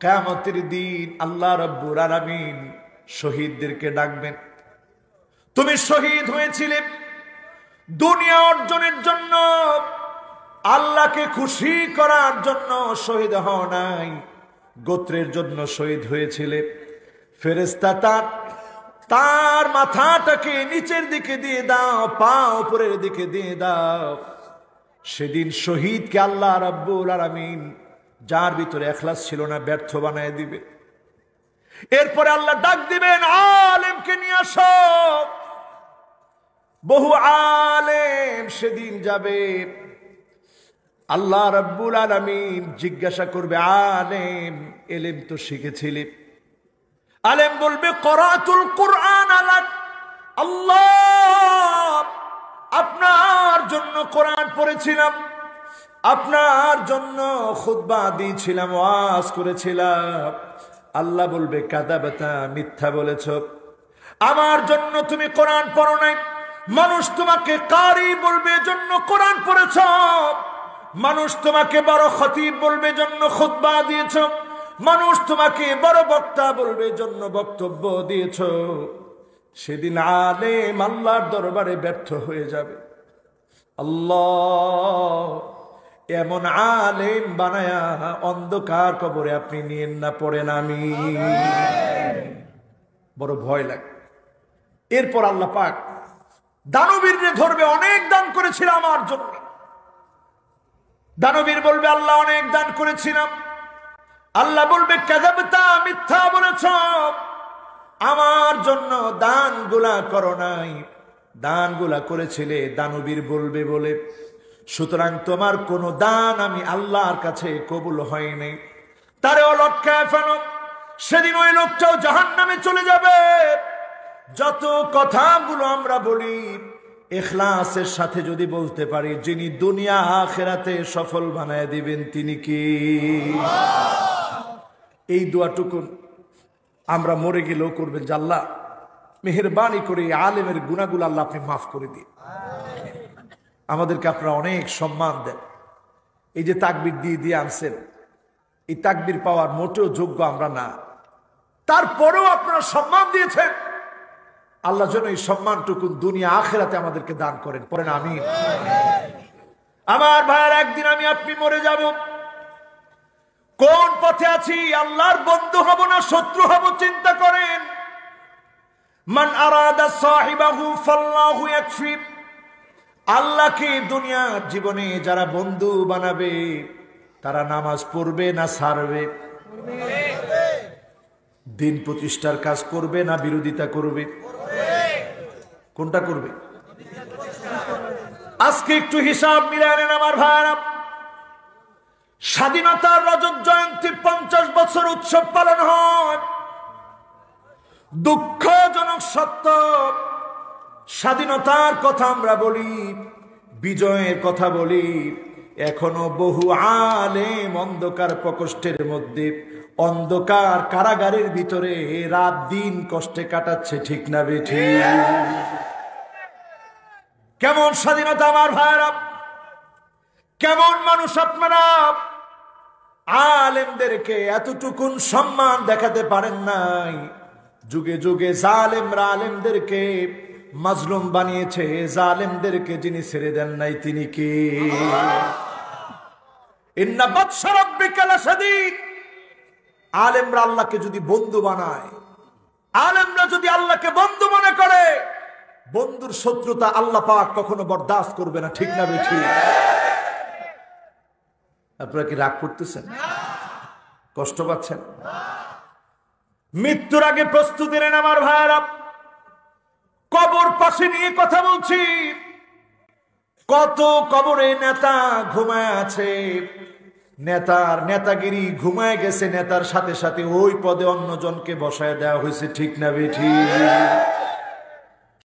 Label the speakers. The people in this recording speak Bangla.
Speaker 1: কিয়ামতের দিন আল্লাহ রাব্বুল আলামিন শহীদদেরকে ডাকবেন, তুমি শহীদ হয়েছিলে দুনিয়া অর্জনের জন্য, আল্লাহকে খুশি করার জন্য শহীদ হও নাই, গোত্রের জন্য শহীদ হয়েছিলে। ফেরেশতা তার মাথাটাকে নিচের দিকে দিয়ে দাও, পা উপরের দিকে দিয়ে দাও। সেদিন শহীদকে আল্লাহ রাব্বুল আলামিন যার ভিতরে ইখলাস ছিল না ব্যর্থ বানায় দিবে। এরপরে আল্লাহ ডাক দিবেন, আলেমকে নিয়ে আসো। বহু আলেম সেদিন যাবে, আল্লাহ রাব্বুল আলামিন জিজ্ঞাসা করবে, আলেম এলেম তো শিখেছিলে? আলেম বলবে, করাতুল কুরআন আলাক, আল্লাহ আপনার জন্য কোরআন পড়েছিলাম, আপনার জন্য খুতবা দিয়েছিলাম, ওয়াজ করেছিলাম। আল্লাহ বলবে, কাযাবাতা, মিথ্যা বলেছ, আমার জন্য তুমি কোরআন পড়ো নাই। মানুষ তোমাকে কারি বলবে জন্য কোরআন পড়েছ, মানুষ তোমাকে বড় খতিব বলবে জন্য খুতবা দিয়েছ, মানুষ তোমাকে বড় বক্তা বলবে জন্য বক্তব্য দিয়েছ। সেদিন আলেম আল্লাহর দরবারে ব্যর্থ হয়ে যাবে। আল্লাহ এমন আলেম বানায়া অন্ধকার কবরে আপনি নিয়েন না, পড়েন আমি, বড় ভয় লাগে। এরপর আল্লাহ পাক দানবীররে ধরবে, অনেক দান করেছিলাম আমার জন্য। দানবীর বলবে, আল্লাহ অনেক দান করেছিলাম। আল্লাহ বলবে, কাযাবতা, মিথ্যা বলেছ, আমার জন্য দানগুলা করো নাই, দানগুলা করেছিলে দানবীর বলবে বলে, সুতরাং তোমার কোন দান আমি আল্লাহর কাছে কবুল হয় নাই, তারেও লটকায় ফেলো। সেদিন ওই লোকটাও জাহান্নামে চলে যাবে। যত কথাগুলো আমরা বলি ইখলাসের সাথে যদি বলতে পারি, যিনি দুনিয়া আখিরাতে সফল বানায় দিবেন তিনি কি? এই দোয়াটুকু আমরা মরে গেলেও করবেন যে, আল্লাহ মেহেরবানি করে আলেমের গুনাহগুলো আল্লাহ আপনি মাফ করে দিন। আমাদেরকে আপনারা অনেক সম্মান দেন। এই যে তাকবীর দিয়ে দিয়ে আনছেন, এই তাকবীর পাওয়ার মোটেও যোগ্য আমরা না, তারপরেও আপনারা সম্মান দিয়েছেন। আল্লাহ যেন এই সম্মানটুকু দুনিয়া আখিরাতে আমাদেরকে দান করেন, পড়েন আমিন। আমার ভাইয়ের, একদিন আমি আপনি মরে যাব। কোন পথে আছি? আল্লাহর বন্ধু হব না শত্রু হব? চিন্তা করেন। মান আরাদা সাহিবাহু ফাল্লাহু ইয়াকফি, আল্লাহকে দুনিয়ার জীবনে যারা বন্ধু বানাবে তারা নামাজ পড়বে না ছাড়বে? দিন প্রতিষ্ঠার কাজ করবে না বিরোধিতা করবে? কোনটা করবে? আজকে একটু হিসাব মিলিয়ে নেন আমার ভাইরা। স্বাধীনতার রজত জয়ন্তী 50 বছর উৎসব পালন হয়। দুঃখজনক সত্য, স্বাধীনতার কথা আমরা বলি, বিজয়ের কথা বলি, এখনো বহু আলেম অন্ধকার প্রকোষ্ঠের মধ্যে, অন্ধকার কারাগারের ভিতরে রাত দিন কষ্টে কাটাচ্ছে, ঠিক না বেঠি? কেমন স্বাধীনতা আমার ভাইরা, কেমন মানুষ আপনারা! আলেমদেরকে এতটুকুন সম্মান দেখাতে পারেন নাই। যুগে যুগে জালেমরা আলেমদেরকে মাজলুম বানিয়েছে, জালেমদেরকে যিনি ছেড়ে দেন নাই তিনি কে? ইন্না বাতশা রাব্বিকা লাশাদীদ। আলেমরা আল্লাহকে যদি বন্ধু বানায়, আলেমরা যদি আল্লাহকে বন্ধু মনে করে, বন্ধুর শত্রুতা আল্লাহ পাক কখনো বরদাস্ত করবে না, ঠিক না বেঠি? আপনারা কি রাগ করতেছেন? কষ্ট পাচ্ছেন? মৃত্যুর আগে প্রস্তুতি নেন আমার ভাইরা। কবর পাশে নিয়ে কথা বলছি। কত কবরে নেতা ঘুমায় আছে, নেতার নেতাগিরি ঘুমায় গেছে, নেতার সাথে সাথে ওই পদে অন্যজনকে বসায় দেওয়া হয়েছে, ঠিক না বেঠি?